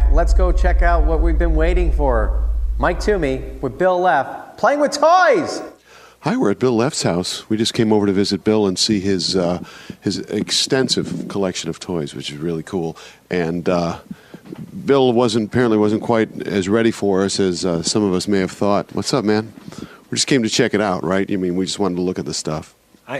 back. Let's go check out what we've been waiting for. Mike Toomey with Bill Leff, playing with toys. Hi, we're at Bill Leff's house. We just came over to visit Bill and see his extensive collection of toys, which is really cool. And Bill apparently wasn't quite as ready for us as some of us may have thought. What's up, man? We just came to check it out, right? I mean, we just wanted to look at the stuff. I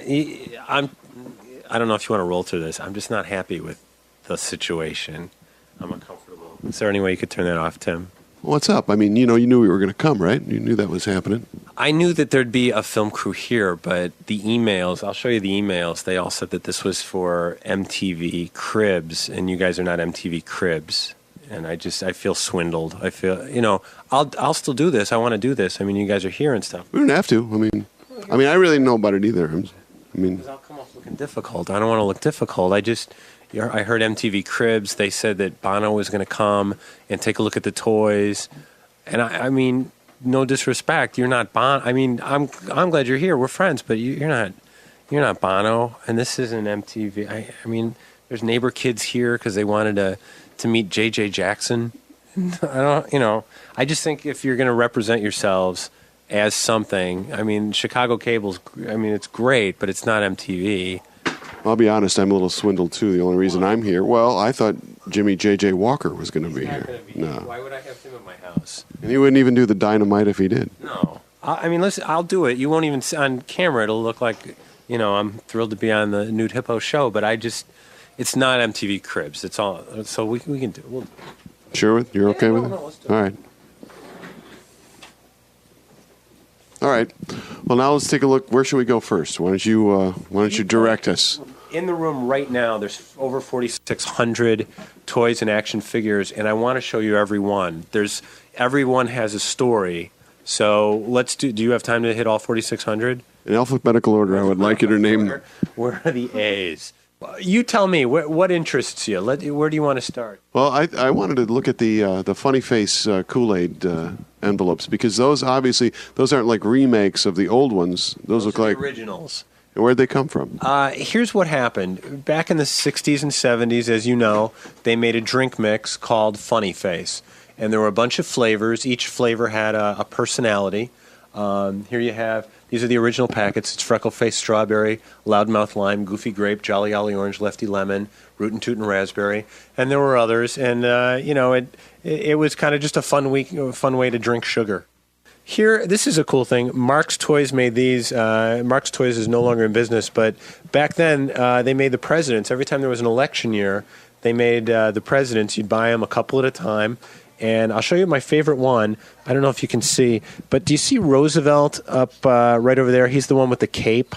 don't know if you want to roll through this. I'm just not happy with the situation. I'm uncomfortable. Is there any way you could turn that off, Tim? What's up? I mean, you knew we were going to come, right? You knew that was happening. I knew that there'd be a film crew here, but the emails, I'll show you the emails. They all said that this was for MTV Cribs, and you guys are not MTV Cribs. And I feel swindled. I feel, I'll still do this. I want to do this. I mean, you guys are here and stuff. We don't have to. I mean, I really don't know about it either. Because I'll come off looking difficult. I don't want to look difficult. I heard MTV Cribs. They said that Bono was going to come and take a look at the toys. And I mean, no disrespect. You're not Bono. I mean, I'm glad you're here. We're friends, but you're not Bono. And this isn't MTV. I mean, there's neighbor kids here because they wanted to meet J.J. Jackson. I just think if you're going to represent yourselves as something, I mean, Chicago Cable's, it's great, but it's not MTV. I'll be honest, I'm a little swindled, too. The only reason I'm here, well, I thought Jimmy J.J. Walker was going to be here. No. Why would I have him at my house? And he wouldn't even do the dynamite if he did. No. Listen, I'll do it. You won't even, on camera, it'll look like, I'm thrilled to be on the Nude Hippo show, but it's not MTV Cribs. It's all, so we can do it. We'll do it. Sure? You're okay with it? No, let's do it. All right. All right. Well, now let's take a look. Where should we go first? Why don't you direct us? In the room right now, there's over 4,600 toys and action figures, and I want to show you every one. Everyone has a story. So do you have time to hit all 4,600? In alphabetical order, I would like you to name them. Where are the A's? You tell me, what interests you? Where do you want to start? Well, I wanted to look at the Funny Face Kool-Aid envelopes, because those aren't like remakes of the old ones. Those look like originals. Where'd they come from? Here's what happened. Back in the 60s and 70s, as you know, they made a drink mix called Funny Face. And there were a bunch of flavors. Each flavor had a personality. Here you have, these are the original packets. It's Freckle Face Strawberry, Loudmouth Lime, Goofy Grape, Jolly Ollie Orange, Lefty Lemon, Rootin' Tootin' Raspberry. And there were others. And, it was kind of just a fun way to drink sugar. Here, this is a cool thing. Marx Toys made these. Marx Toys is no longer in business, but back then they made the presidents. Every time there was an election year, they made the presidents. You'd buy them a couple at a time. And I'll show you my favorite one. I don't know if you can see, but do you see Roosevelt up right over there? He's the one with the cape.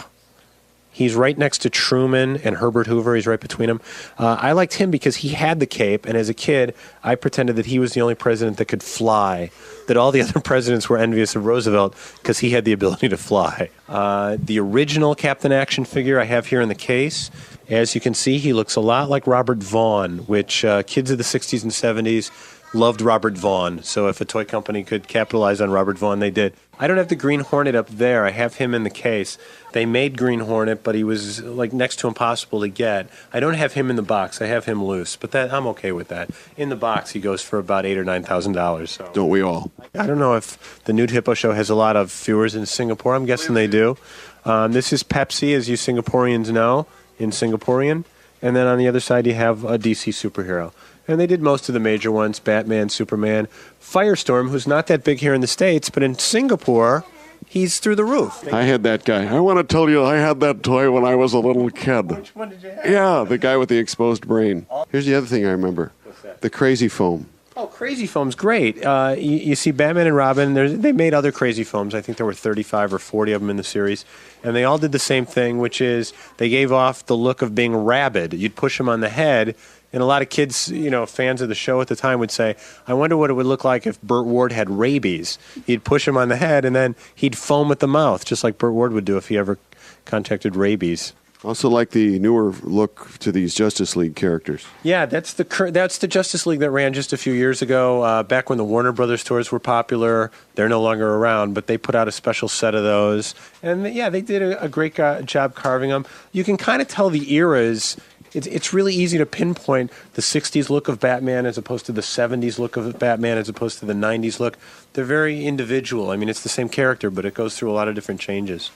He's right next to Truman and Herbert Hoover. He's right between them. I liked him because he had the cape, and as a kid, I pretended that he was the only president that could fly, that all the other presidents were envious of Roosevelt because he had the ability to fly. The original Captain Action figure I have here in the case. As you can see, he looks a lot like Robert Vaughn, which kids of the 60s and 70s loved Robert Vaughn. So if a toy company could capitalize on Robert Vaughn, they did. I don't have the Green Hornet up there. I have him in the case. They made Green Hornet, but he was like next to impossible to get. I don't have him in the box. I have him loose, but I'm okay with that. In the box, he goes for about $8,000 or $9,000. So. Don't we all? I don't know if the Nude Hippo show has a lot of viewers in Singapore. I'm guessing they do. This is Pepsi, as you Singaporeans know, in Singaporean. And then on the other side, you have a DC superhero. And they did most of the major ones, Batman, Superman, Firestorm, who's not that big here in the States, but in Singapore, he's through the roof. I had that guy. I want to tell you, I had that toy when I was a little kid. Which one did you have? Yeah, the guy with the exposed brain. Here's the other thing I remember. What's that? The Crazy Foam. Oh, Crazy Foam's great. You see Batman and Robin, they made other Crazy Foams. I think there were 35 or 40 of them in the series. And they all did the same thing, which is they gave off the look of being rabid. You'd push them on the head, and a lot of kids, fans of the show at the time would say, I wonder what it would look like if Burt Ward had rabies. He'd push him on the head, and then he'd foam at the mouth, just like Burt Ward would do if he ever contracted rabies. Also like the newer look to these Justice League characters. Yeah, that's the Justice League that ran just a few years ago, back when the Warner Brothers toys were popular. They're no longer around, but they put out a special set of those. And, yeah, they did a great job carving them. You can kind of tell the eras it's really easy to pinpoint the 60s look of Batman as opposed to the 70s look of Batman as opposed to the 90s look. They're very individual. I mean, it's the same character, but it goes through a lot of different changes.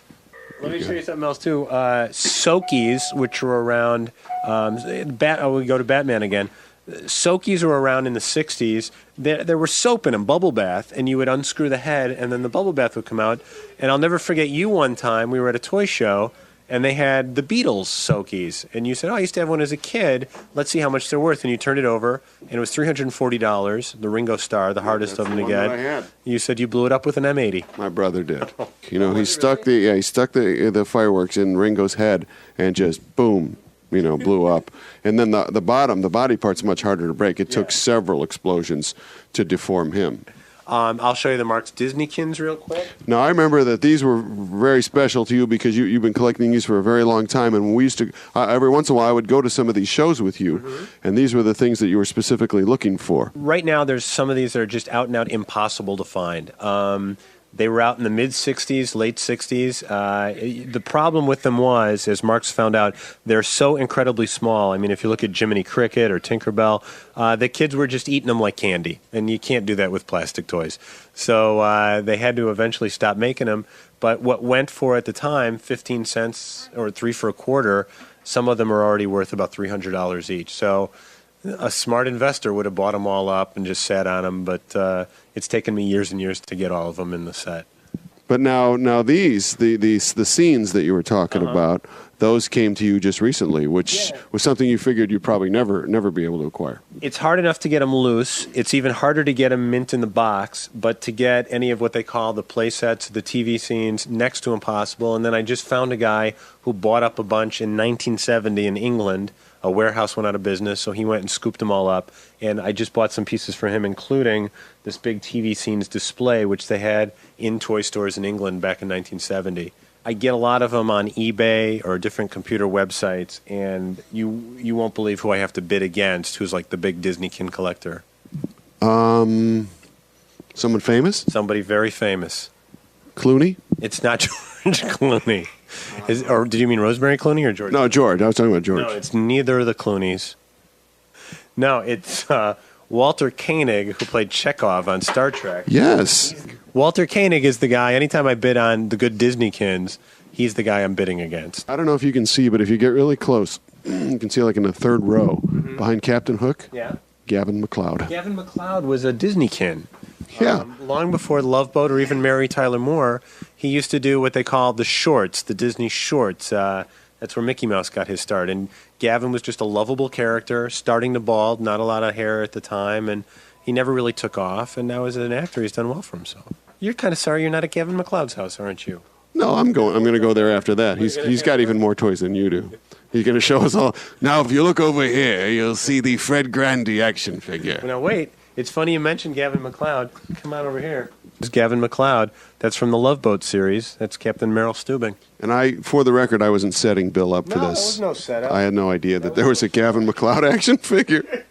Let me show you something else, too. Soakies, which were around... we go to Batman again. Soakies were around in the 60s. There was soap in them, bubble bath, and you would unscrew the head, and then the bubble bath would come out. And I'll never forget you one time. We were at a toy show, and they had the Beatles Soakies. And you said, I used to have one as a kid. Let's see how much they're worth. And you turned it over, and it was $340, the Ringo Starr, the hardest of them to get. You said you blew it up with an M80. My brother did. He stuck the fireworks in Ringo's head and just boom, blew up. And then the body part's much harder to break. It took several explosions to deform him. I'll show you the Marx Disneykins real quick. Now, I remember that these were very special to you because you've been collecting these for a very long time. And when we used to, every once in a while, I would go to some of these shows with you. And these were the things that you were specifically looking for. Right now, there's some of these that are just out and out impossible to find. They were out in the mid-'60s, late '60s. The problem with them was, as Marx found out, they're so incredibly small. I mean, if you look at Jiminy Cricket or Tinkerbell, the kids were just eating them like candy, and you can't do that with plastic toys. So they had to eventually stop making them. But what went for at the time, 15 cents or 3 for a quarter, some of them are already worth about $300 each. So a smart investor would have bought them all up and just sat on them, but it's taken me years and years to get all of them in the set. But now the scenes that you were talking about, those came to you just recently, which was something you figured you'd probably never be able to acquire. It's hard enough to get them loose. It's even harder to get them mint in the box, but to get any of what they call the play sets, the TV scenes, next to impossible. And then I just found a guy who bought up a bunch in 1970 in England. A warehouse went out of business, so he went and scooped them all up. And I just bought some pieces for him, including this big TV scenes display, which they had in toy stores in England back in 1970. I get a lot of them on eBay or different computer websites, and you won't believe who I have to bid against, who's like the big Disneykin collector. Someone famous? Somebody very famous. Clooney? It's not George Clooney. Or did you mean Rosemary Clooney or George? No, George. I was talking about George. No, it's neither of the Clooneys. No, it's Walter Koenig, who played Chekhov on Star Trek. Yes. Walter Koenig is the guy, anytime I bid on the good Disneykins, he's the guy I'm bidding against. I don't know if you can see, but if you get really close, you can see like in the third row, behind Captain Hook, Gavin MacLeod. Gavin MacLeod was a Disneykin. Yeah. Long before Love Boat or even Mary Tyler Moore, he used to do what they call the shorts, the Disney shorts. That's where Mickey Mouse got his start. And Gavin was just a lovable character, starting to bald, not a lot of hair at the time, and he never really took off. And now as an actor, he's done well for himself. You're kind of sorry you're not at Gavin MacLeod's house, aren't you? No, I'm going to go there after that. He's got even more toys than you do. He's going to show us all. Now, if you look over here, you'll see the Fred Grandy action figure. Now, wait. It's funny you mentioned Gavin MacLeod. Come on over here. This is Gavin MacLeod. That's from the Love Boat series. That's Captain Meryl Steubing. And for the record, I wasn't setting Bill up for this. No, there was no setup. I had no idea that there was a Gavin MacLeod action figure.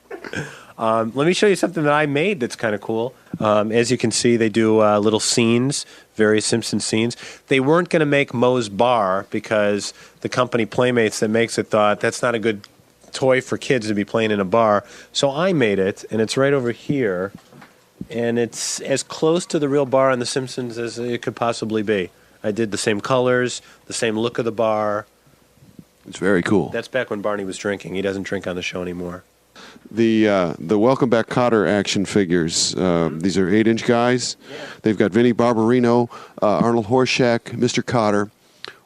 Let me show you something that I made that's kind of cool. As you can see, they do little scenes, various Simpsons scenes. They weren't going to make Moe's Bar because the company Playmates that makes it thought that's not a good toy for kids to be playing in a bar. So I made it, and it's right over here. And it's as close to the real bar on The Simpsons as it could possibly be. I did the same colors, the same look of the bar. It's very cool. That's back when Barney was drinking. He doesn't drink on the show anymore. The Welcome Back Kotter action figures. These are 8-inch guys. Yeah. They've got Vinnie Barbarino, Arnold Horshack, Mr. Kotter,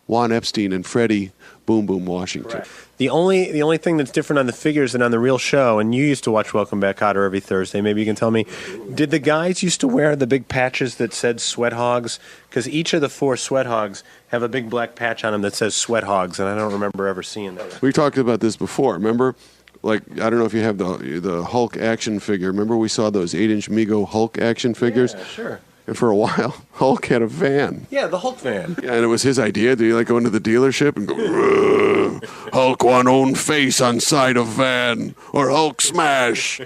Juan Epstein, and Freddie Boom Boom Washington. Right. The only thing that's different on the figures than on the real show, and you used to watch Welcome Back Kotter every Thursday, maybe you can tell me, did the guys used to wear the big patches that said Sweat Hogs? Because each of the 4 Sweat Hogs have a big black patch on them that says Sweat Hogs, and I don't remember ever seeing that. We talked about this before, remember? Like, I don't know if you have the Hulk action figure. Remember we saw those 8-inch Mego Hulk action figures? Yeah, sure. And for a while, Hulk had a van. Yeah, the Hulk van. Yeah, and it was his idea. Did he like go into the dealership and go, Hulk want own face on side of van, or Hulk smash?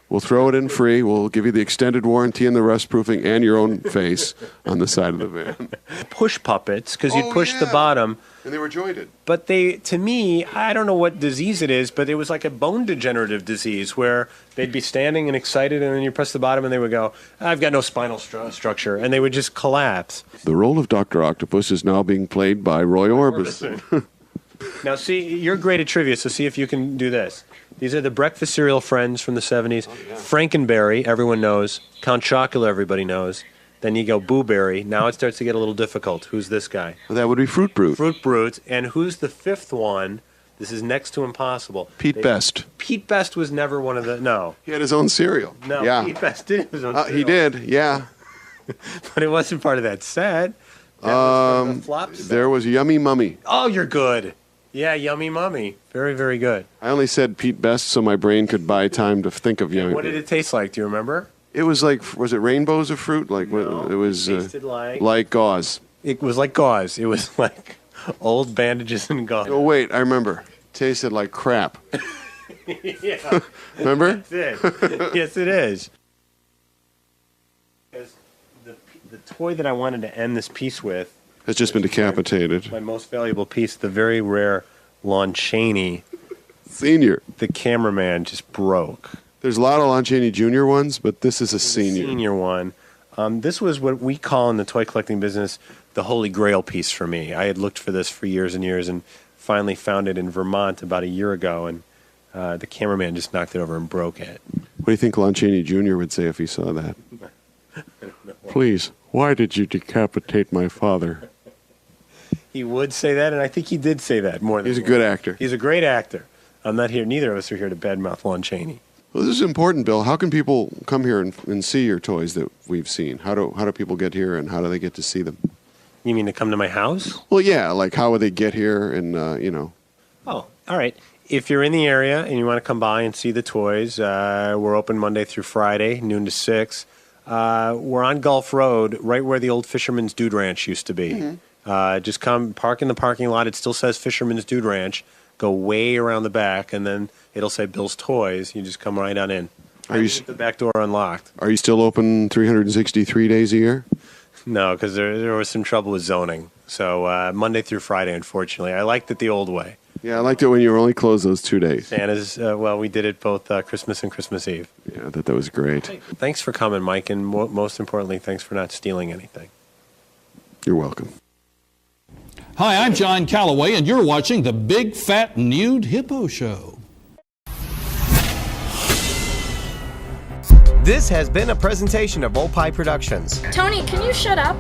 We'll throw it in free. We'll give you the extended warranty and the rust proofing and your own face on the side of the van. Push puppets, because you'd push the bottom. And they were jointed. But to me, I don't know what disease it is, but it was like a bone degenerative disease where they'd be standing and excited, and then you press the bottom, and they would go, "I've got no spinal structure," and they would just collapse. The role of Dr. Octopus is now being played by Roy Orbison. Now, see, you're great at trivia, so see if you can do this. These are the breakfast cereal friends from the 70s. Oh, yeah. Frankenberry, everyone knows. Count Chocula, everybody knows. Then you go Boo Berry. Now it starts to get a little difficult. Who's this guy? Well, that would be Fruit Brute. Fruit Brute. And who's the fifth one? This is next to impossible. Pete Best. Pete Best was never one of the... No. He had his own cereal. No, yeah. Pete Best did have his own cereal. He did, yeah. But it wasn't part of that set. That was from the flop set. There was Yummy Mummy. Oh, you're good. Yeah, Yummy Mummy. Very, very good. I only said Pete Best so my brain could buy time to think of Yummy. What did it taste like? Do you remember? It was like, was it rainbows of fruit? Like No, it was it tasted like gauze. It was like gauze. It was like old bandages and gauze. Oh wait, I remember. Tasted like crap. Yeah. Remember? That's it. Yes, it is. Because the toy that I wanted to end this piece with Has just been decapitated. my most valuable piece, the very rare Lon Chaney, Senior. the cameraman, just broke. There's a lot of Lon Chaney Jr. ones, but this is a senior. Senior one. This was what we call in the toy collecting business the holy grail piece for me. I had looked for this for years and years and finally found it in Vermont about a year ago, and the cameraman just knocked it over and broke it. What do you think Lon Chaney Jr. would say if he saw that? Please, why did you decapitate my father? He would say that, and I think he did say that more than He's a once. good actor. He's a great actor. I'm not here. Neither of us are here to badmouth Lon Chaney. Well, this is important, Bill. How can people come here and see your toys that we've seen? How do people get here, and how do they get to see them? You mean to come to my house? Well, yeah, like how would they get here and, Oh, all right. If you're in the area and you want to come by and see the toys, we're open Monday through Friday, noon to 6. We're on Gulf Road, right where the old Fisherman's Dude Ranch used to be. Mm-hmm. Just come, park in the parking lot. It still says Fisherman's Dude Ranch. Go way around the back, and then it'll say Bill's Toys. You just come right on in. Are you Keep the back door unlocked? Are you still open 363 days a year? No, because there was some trouble with zoning. So Monday through Friday, unfortunately. I liked it the old way. Yeah, I liked it when you were only closed those 2 days. Santa's, we did it both Christmas and Christmas Eve. Yeah, I thought that was great. Thanks for coming, Mike, and most importantly, thanks for not stealing anything. You're welcome. Hi, I'm John Calloway, and you're watching the Big Fat Nude Hippo Show. This has been a presentation of Old Pie Productions. Tony, can you shut up?